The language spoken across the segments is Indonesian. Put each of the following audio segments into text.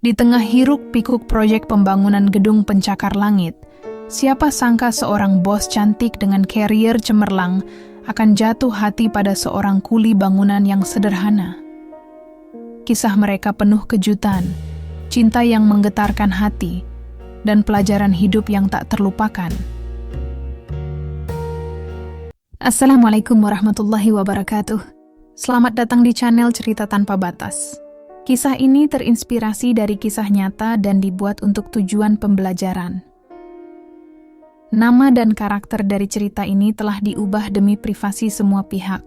Di tengah hiruk-pikuk proyek pembangunan gedung pencakar langit, siapa sangka seorang bos cantik dengan karier cemerlang akan jatuh hati pada seorang kuli bangunan yang sederhana. Kisah mereka penuh kejutan, cinta yang menggetarkan hati, dan pelajaran hidup yang tak terlupakan. Assalamualaikum warahmatullahi wabarakatuh. Selamat datang di channel Cerita Tanpa Batas. Kisah ini terinspirasi dari kisah nyata dan dibuat untuk tujuan pembelajaran. Nama dan karakter dari cerita ini telah diubah demi privasi semua pihak.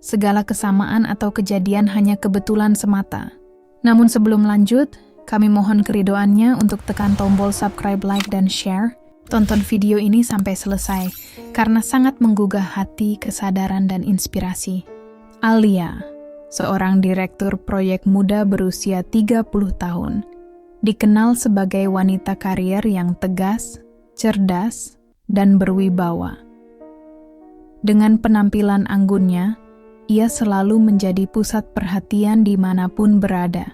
Segala kesamaan atau kejadian hanya kebetulan semata. Namun sebelum lanjut, kami mohon keridoannya untuk tekan tombol subscribe, like, dan share. Tonton video ini sampai selesai, karena sangat menggugah hati, kesadaran, dan inspirasi. Alia, seorang direktur proyek muda berusia 30 tahun, dikenal sebagai wanita karier yang tegas, cerdas, dan berwibawa. Dengan penampilan anggunnya, ia selalu menjadi pusat perhatian dimanapun berada.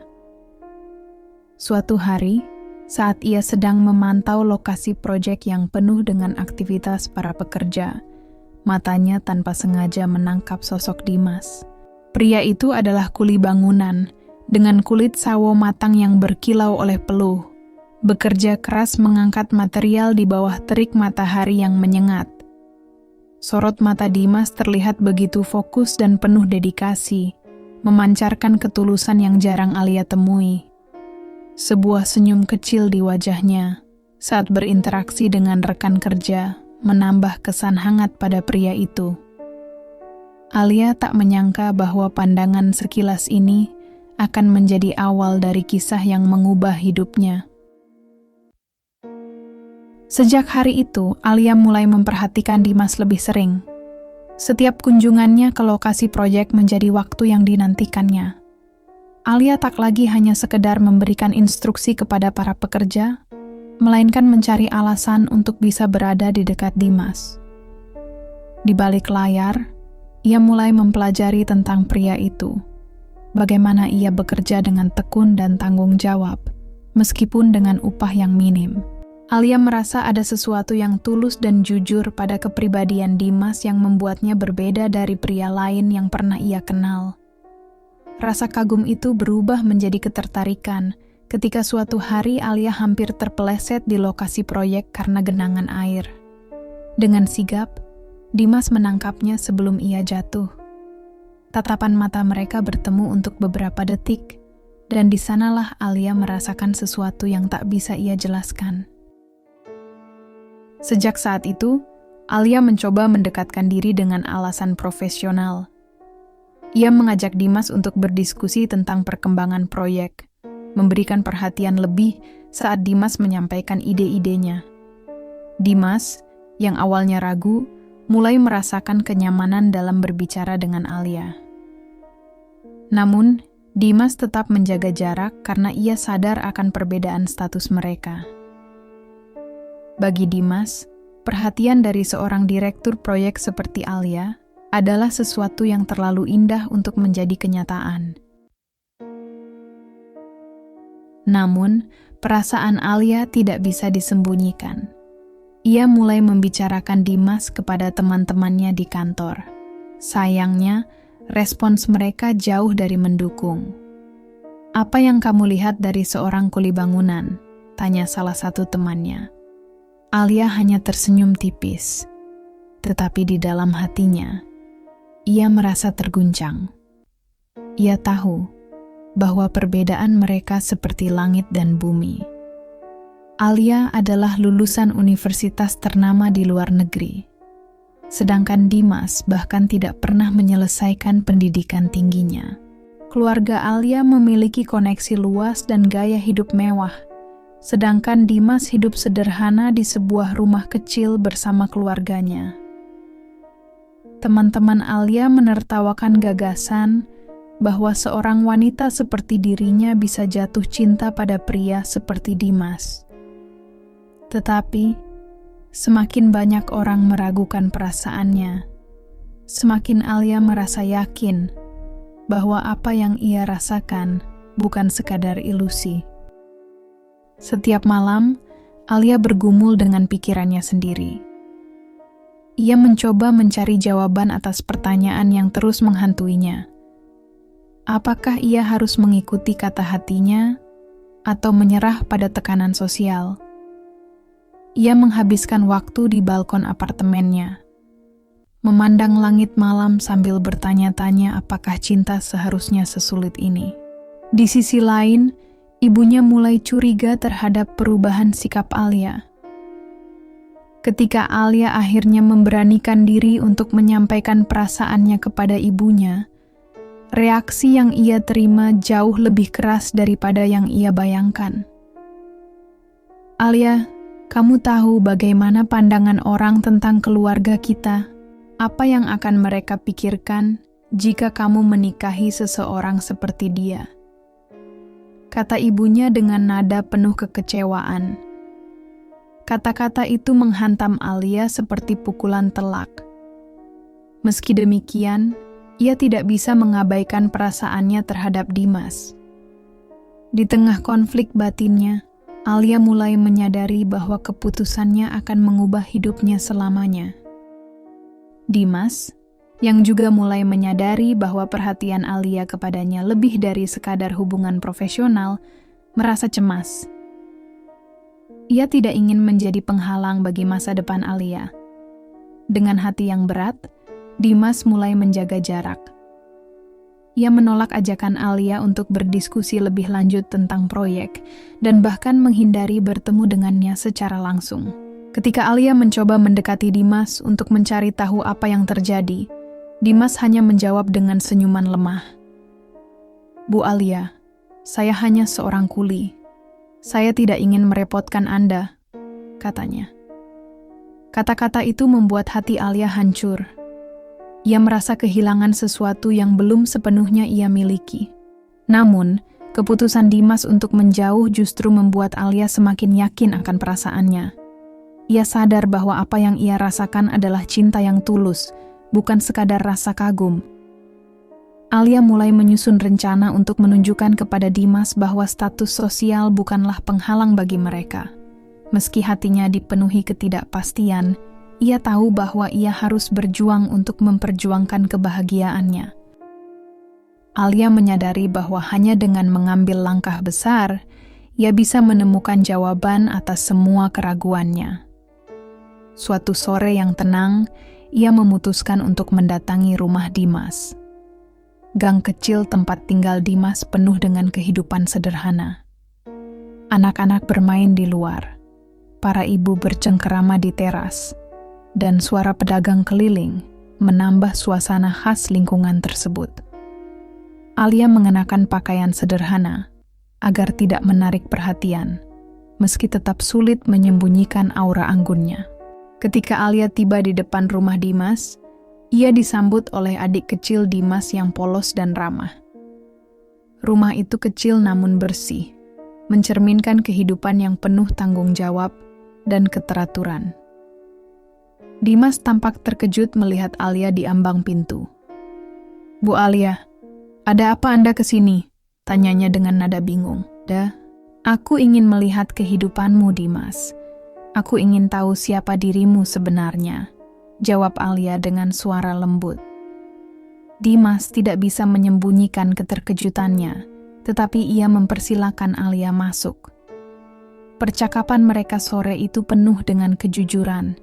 Suatu hari, saat ia sedang memantau lokasi proyek yang penuh dengan aktivitas para pekerja, matanya tanpa sengaja menangkap sosok Dimas. Pria itu adalah kuli bangunan, dengan kulit sawo matang yang berkilau oleh peluh, bekerja keras mengangkat material di bawah terik matahari yang menyengat. Sorot mata Dimas terlihat begitu fokus dan penuh dedikasi, memancarkan ketulusan yang jarang Alia temui. Sebuah senyum kecil di wajahnya saat berinteraksi dengan rekan kerja menambah kesan hangat pada pria itu. Alia tak menyangka bahwa pandangan sekilas ini akan menjadi awal dari kisah yang mengubah hidupnya. Sejak hari itu, Alia mulai memperhatikan Dimas lebih sering. Setiap kunjungannya ke lokasi proyek menjadi waktu yang dinantikannya. Alia tak lagi hanya sekedar memberikan instruksi kepada para pekerja, melainkan mencari alasan untuk bisa berada di dekat Dimas. Di balik layar, ia mulai mempelajari tentang pria itu. Bagaimana ia bekerja dengan tekun dan tanggung jawab, meskipun dengan upah yang minim. Alia merasa ada sesuatu yang tulus dan jujur pada kepribadian Dimas yang membuatnya berbeda dari pria lain yang pernah ia kenal. Rasa kagum itu berubah menjadi ketertarikan ketika suatu hari Alia hampir terpeleset di lokasi proyek karena genangan air. Dengan sigap, Dimas menangkapnya sebelum ia jatuh. Tatapan mata mereka bertemu untuk beberapa detik, dan di sanalah Alia merasakan sesuatu yang tak bisa ia jelaskan. Sejak saat itu, Alia mencoba mendekatkan diri dengan alasan profesional. Ia mengajak Dimas untuk berdiskusi tentang perkembangan proyek, memberikan perhatian lebih saat Dimas menyampaikan ide-idenya. Dimas, yang awalnya ragu, mulai merasakan kenyamanan dalam berbicara dengan Alia. Namun, Dimas tetap menjaga jarak karena ia sadar akan perbedaan status mereka. Bagi Dimas, perhatian dari seorang direktur proyek seperti Alia adalah sesuatu yang terlalu indah untuk menjadi kenyataan. Namun, perasaan Alia tidak bisa disembunyikan. Ia mulai membicarakan Dimas kepada teman-temannya di kantor. Sayangnya, respons mereka jauh dari mendukung. "Apa yang kamu lihat dari seorang kuli bangunan?" tanya salah satu temannya. Alia hanya tersenyum tipis, tetapi di dalam hatinya, ia merasa terguncang. Ia tahu bahwa perbedaan mereka seperti langit dan bumi. Alia adalah lulusan universitas ternama di luar negeri, sedangkan Dimas bahkan tidak pernah menyelesaikan pendidikan tingginya. Keluarga Alia memiliki koneksi luas dan gaya hidup mewah, sedangkan Dimas hidup sederhana di sebuah rumah kecil bersama keluarganya. Teman-teman Alia menertawakan gagasan bahwa seorang wanita seperti dirinya bisa jatuh cinta pada pria seperti Dimas. Tetapi, semakin banyak orang meragukan perasaannya, semakin Alia merasa yakin bahwa apa yang ia rasakan bukan sekadar ilusi. Setiap malam, Alia bergumul dengan pikirannya sendiri. Ia mencoba mencari jawaban atas pertanyaan yang terus menghantuinya. Apakah ia harus mengikuti kata hatinya atau menyerah pada tekanan sosial? Ia menghabiskan waktu di balkon apartemennya, memandang langit malam sambil bertanya-tanya apakah cinta seharusnya sesulit ini. Di sisi lain, ibunya mulai curiga terhadap perubahan sikap Alia. Ketika Alia akhirnya memberanikan diri untuk menyampaikan perasaannya kepada ibunya, reaksi yang ia terima jauh lebih keras daripada yang ia bayangkan. "Alia, kamu tahu bagaimana pandangan orang tentang keluarga kita? Apa yang akan mereka pikirkan jika kamu menikahi seseorang seperti dia?" kata ibunya dengan nada penuh kekecewaan. Kata-kata itu menghantam Alia seperti pukulan telak. Meski demikian, ia tidak bisa mengabaikan perasaannya terhadap Dimas. Di tengah konflik batinnya, Alia mulai menyadari bahwa keputusannya akan mengubah hidupnya selamanya. Dimas, yang juga mulai menyadari bahwa perhatian Alia kepadanya lebih dari sekadar hubungan profesional, merasa cemas. Ia tidak ingin menjadi penghalang bagi masa depan Alia. Dengan hati yang berat, Dimas mulai menjaga jarak. Ia menolak ajakan Alia untuk berdiskusi lebih lanjut tentang proyek, dan bahkan menghindari bertemu dengannya secara langsung. Ketika Alia mencoba mendekati Dimas untuk mencari tahu apa yang terjadi, Dimas hanya menjawab dengan senyuman lemah. "Bu Alia, saya hanya seorang kuli. Saya tidak ingin merepotkan Anda," katanya. Kata-kata itu membuat hati Alia hancur. Ia merasa kehilangan sesuatu yang belum sepenuhnya ia miliki. Namun, keputusan Dimas untuk menjauh justru membuat Alia semakin yakin akan perasaannya. Ia sadar bahwa apa yang ia rasakan adalah cinta yang tulus, bukan sekadar rasa kagum. Alia mulai menyusun rencana untuk menunjukkan kepada Dimas bahwa status sosial bukanlah penghalang bagi mereka. Meski hatinya dipenuhi ketidakpastian, ia tahu bahwa ia harus berjuang untuk memperjuangkan kebahagiaannya. Alia menyadari bahwa hanya dengan mengambil langkah besar, ia bisa menemukan jawaban atas semua keraguannya. Suatu sore yang tenang, ia memutuskan untuk mendatangi rumah Dimas. Gang kecil tempat tinggal Dimas penuh dengan kehidupan sederhana. Anak-anak bermain di luar, para ibu bercengkerama di teras, dan suara pedagang keliling menambah suasana khas lingkungan tersebut. Alia mengenakan pakaian sederhana agar tidak menarik perhatian, meski tetap sulit menyembunyikan aura anggunnya. Ketika Alia tiba di depan rumah Dimas, ia disambut oleh adik kecil Dimas yang polos dan ramah. Rumah itu kecil namun bersih, mencerminkan kehidupan yang penuh tanggung jawab dan keteraturan. Dimas tampak terkejut melihat Alia di ambang pintu. "Bu Alia, ada apa Anda kesini?" tanyanya dengan nada bingung. Aku ingin melihat kehidupanmu, Dimas. Aku ingin tahu siapa dirimu sebenarnya," jawab Alia dengan suara lembut. Dimas tidak bisa menyembunyikan keterkejutannya, tetapi ia mempersilahkan Alia masuk. Percakapan mereka sore itu penuh dengan kejujuran.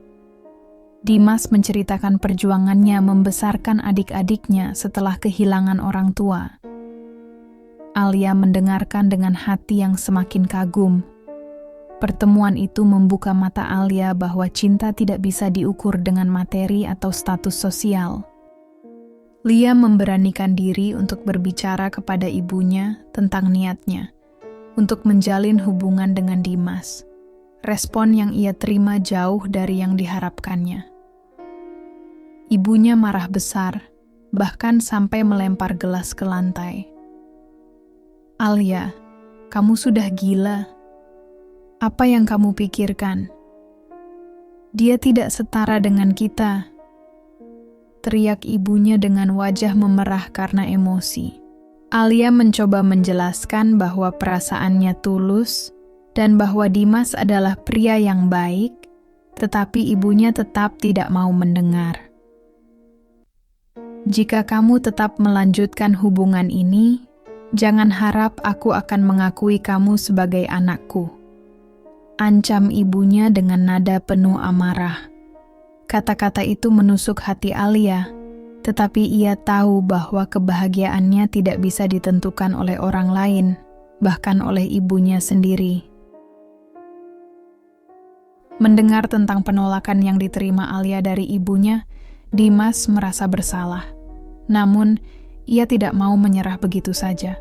Dimas menceritakan perjuangannya membesarkan adik-adiknya setelah kehilangan orang tua. Alia mendengarkan dengan hati yang semakin kagum. Pertemuan itu membuka mata Alia bahwa cinta tidak bisa diukur dengan materi atau status sosial. Lia memberanikan diri untuk berbicara kepada ibunya tentang niatnya untuk menjalin hubungan dengan Dimas. Respon yang ia terima jauh dari yang diharapkannya. Ibunya marah besar, bahkan sampai melempar gelas ke lantai. "Alia, kamu sudah gila. Apa yang kamu pikirkan? Dia tidak setara dengan kita," teriak ibunya dengan wajah memerah karena emosi. Alia mencoba menjelaskan bahwa perasaannya tulus, dan bahwa Dimas adalah pria yang baik, tetapi ibunya tetap tidak mau mendengar. Jika kamu tetap melanjutkan hubungan ini, jangan harap aku akan mengakui kamu sebagai anakku. Ancam ibunya dengan nada penuh amarah. Kata-kata itu menusuk hati Alia, tetapi ia tahu bahwa kebahagiaannya tidak bisa ditentukan oleh orang lain, bahkan oleh ibunya sendiri. Mendengar tentang penolakan yang diterima Alia dari ibunya, Dimas merasa bersalah. Namun, ia tidak mau menyerah begitu saja.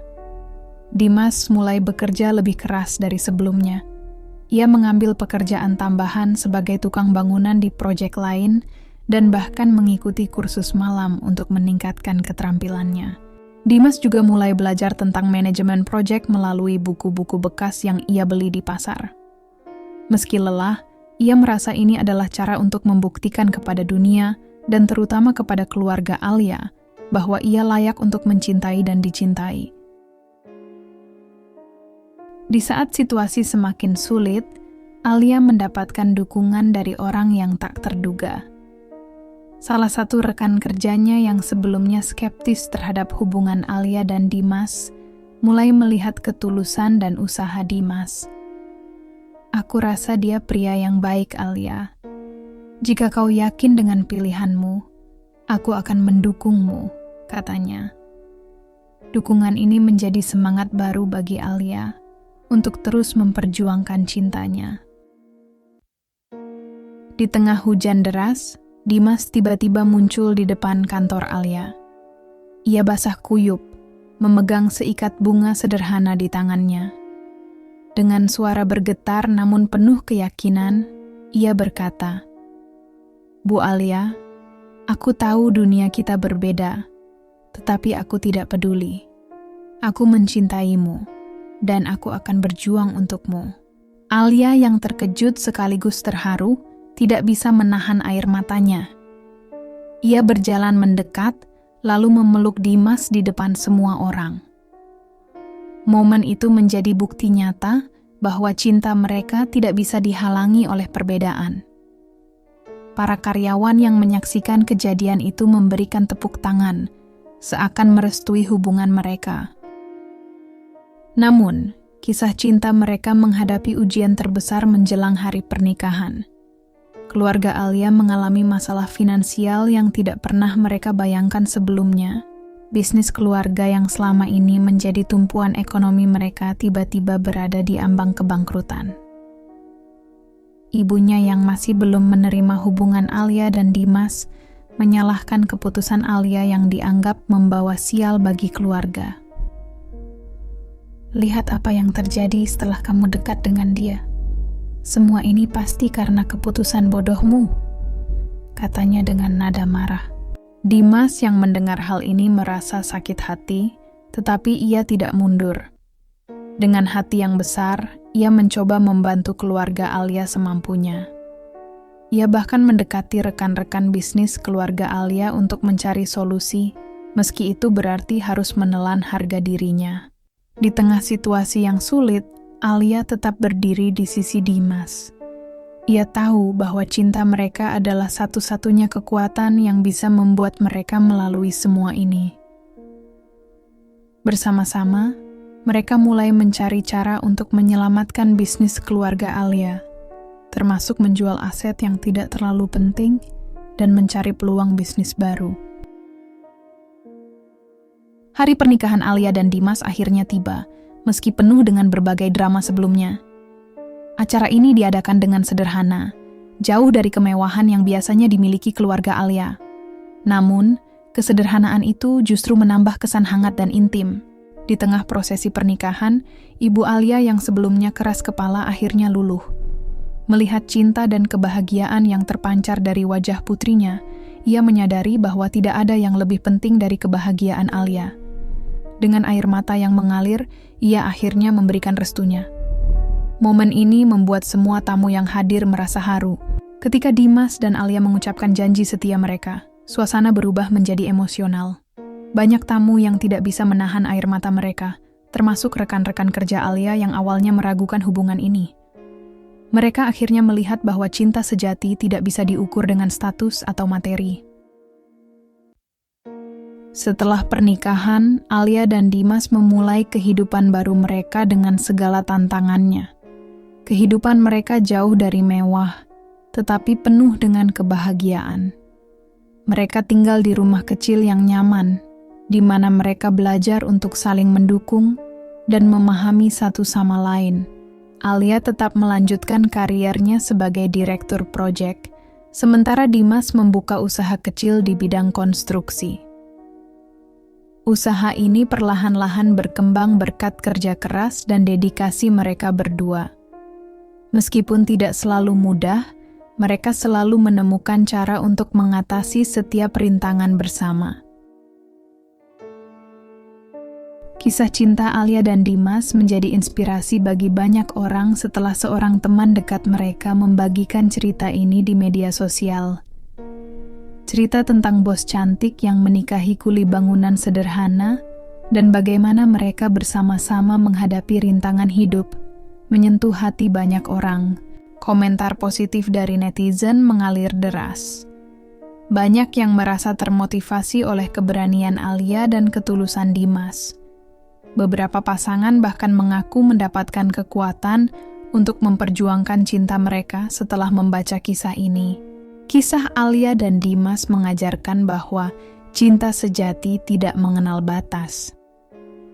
Dimas mulai bekerja lebih keras dari sebelumnya. Ia mengambil pekerjaan tambahan sebagai tukang bangunan di proyek lain dan bahkan mengikuti kursus malam untuk meningkatkan keterampilannya. Dimas juga mulai belajar tentang manajemen proyek melalui buku-buku bekas yang ia beli di pasar. Meski lelah, ia merasa ini adalah cara untuk membuktikan kepada dunia dan terutama kepada keluarga Alia bahwa ia layak untuk mencintai dan dicintai. Di saat situasi semakin sulit, Alia mendapatkan dukungan dari orang yang tak terduga. Salah satu rekan kerjanya yang sebelumnya skeptis terhadap hubungan Alia dan Dimas, mulai melihat ketulusan dan usaha Dimas. Aku rasa dia pria yang baik, Alia. Jika kau yakin dengan pilihanmu, aku akan mendukungmu, katanya. Dukungan ini menjadi semangat baru bagi Alia untuk terus memperjuangkan cintanya. Di tengah hujan deras, Dimas tiba-tiba muncul di depan kantor Alia. Ia basah kuyup, memegang seikat bunga sederhana di tangannya. Dengan suara bergetar namun penuh keyakinan, ia berkata, "Bu Alia, aku tahu dunia kita berbeda, tetapi aku tidak peduli. Aku mencintaimu, dan aku akan berjuang untukmu." Alia yang terkejut sekaligus terharu, tidak bisa menahan air matanya. Ia berjalan mendekat, lalu memeluk Dimas di depan semua orang. Momen itu menjadi bukti nyata bahwa cinta mereka tidak bisa dihalangi oleh perbedaan. Para karyawan yang menyaksikan kejadian itu memberikan tepuk tangan, seakan merestui hubungan mereka. Namun, kisah cinta mereka menghadapi ujian terbesar menjelang hari pernikahan. Keluarga Alia mengalami masalah finansial yang tidak pernah mereka bayangkan sebelumnya. Bisnis keluarga yang selama ini menjadi tumpuan ekonomi mereka tiba-tiba berada di ambang kebangkrutan. Ibunya yang masih belum menerima hubungan Alia dan Dimas menyalahkan keputusan Alia yang dianggap membawa sial bagi keluarga. "Lihat apa yang terjadi setelah kamu dekat dengan dia. Semua ini pasti karena keputusan bodohmu," katanya dengan nada marah. Dimas yang mendengar hal ini merasa sakit hati, tetapi ia tidak mundur. Dengan hati yang besar, ia mencoba membantu keluarga Alia semampunya. Ia bahkan mendekati rekan-rekan bisnis keluarga Alia untuk mencari solusi, meski itu berarti harus menelan harga dirinya. Di tengah situasi yang sulit, Alia tetap berdiri di sisi Dimas. Ia tahu bahwa cinta mereka adalah satu-satunya kekuatan yang bisa membuat mereka melalui semua ini. Bersama-sama, mereka mulai mencari cara untuk menyelamatkan bisnis keluarga Alia, termasuk menjual aset yang tidak terlalu penting dan mencari peluang bisnis baru. Hari pernikahan Alia dan Dimas akhirnya tiba, meski penuh dengan berbagai drama sebelumnya. Acara ini diadakan dengan sederhana, jauh dari kemewahan yang biasanya dimiliki keluarga Alia. Namun, kesederhanaan itu justru menambah kesan hangat dan intim. Di tengah prosesi pernikahan, ibu Alia yang sebelumnya keras kepala akhirnya luluh. Melihat cinta dan kebahagiaan yang terpancar dari wajah putrinya, ia menyadari bahwa tidak ada yang lebih penting dari kebahagiaan Alia. Dengan air mata yang mengalir, ia akhirnya memberikan restunya. Momen ini membuat semua tamu yang hadir merasa haru. Ketika Dimas dan Alia mengucapkan janji setia mereka, suasana berubah menjadi emosional. Banyak tamu yang tidak bisa menahan air mata mereka, termasuk rekan-rekan kerja Alia yang awalnya meragukan hubungan ini. Mereka akhirnya melihat bahwa cinta sejati tidak bisa diukur dengan status atau materi. Setelah pernikahan, Alia dan Dimas memulai kehidupan baru mereka dengan segala tantangannya. Kehidupan mereka jauh dari mewah, tetapi penuh dengan kebahagiaan. Mereka tinggal di rumah kecil yang nyaman, di mana mereka belajar untuk saling mendukung dan memahami satu sama lain. Alia tetap melanjutkan kariernya sebagai direktur proyek, sementara Dimas membuka usaha kecil di bidang konstruksi. Usaha ini perlahan-lahan berkembang berkat kerja keras dan dedikasi mereka berdua. Meskipun tidak selalu mudah, mereka selalu menemukan cara untuk mengatasi setiap rintangan bersama. Kisah cinta Alia dan Dimas menjadi inspirasi bagi banyak orang setelah seorang teman dekat mereka membagikan cerita ini di media sosial. Cerita tentang bos cantik yang menikahi kuli bangunan sederhana dan bagaimana mereka bersama-sama menghadapi rintangan hidup, menyentuh hati banyak orang. Komentar positif dari netizen mengalir deras. Banyak yang merasa termotivasi oleh keberanian Alia dan ketulusan Dimas. Beberapa pasangan bahkan mengaku mendapatkan kekuatan untuk memperjuangkan cinta mereka setelah membaca kisah ini. Kisah Alia dan Dimas mengajarkan bahwa cinta sejati tidak mengenal batas.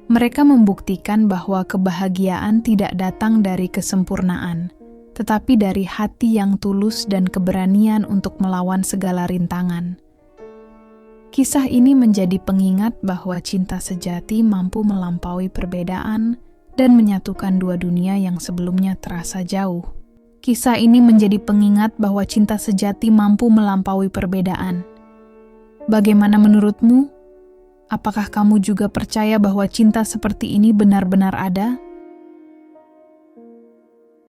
Mereka membuktikan bahwa kebahagiaan tidak datang dari kesempurnaan, tetapi dari hati yang tulus dan keberanian untuk melawan segala rintangan. Kisah ini menjadi pengingat bahwa cinta sejati mampu melampaui perbedaan dan menyatukan dua dunia yang sebelumnya terasa jauh. Kisah ini menjadi pengingat bahwa cinta sejati mampu melampaui perbedaan. Bagaimana menurutmu? Apakah kamu juga percaya bahwa cinta seperti ini benar-benar ada?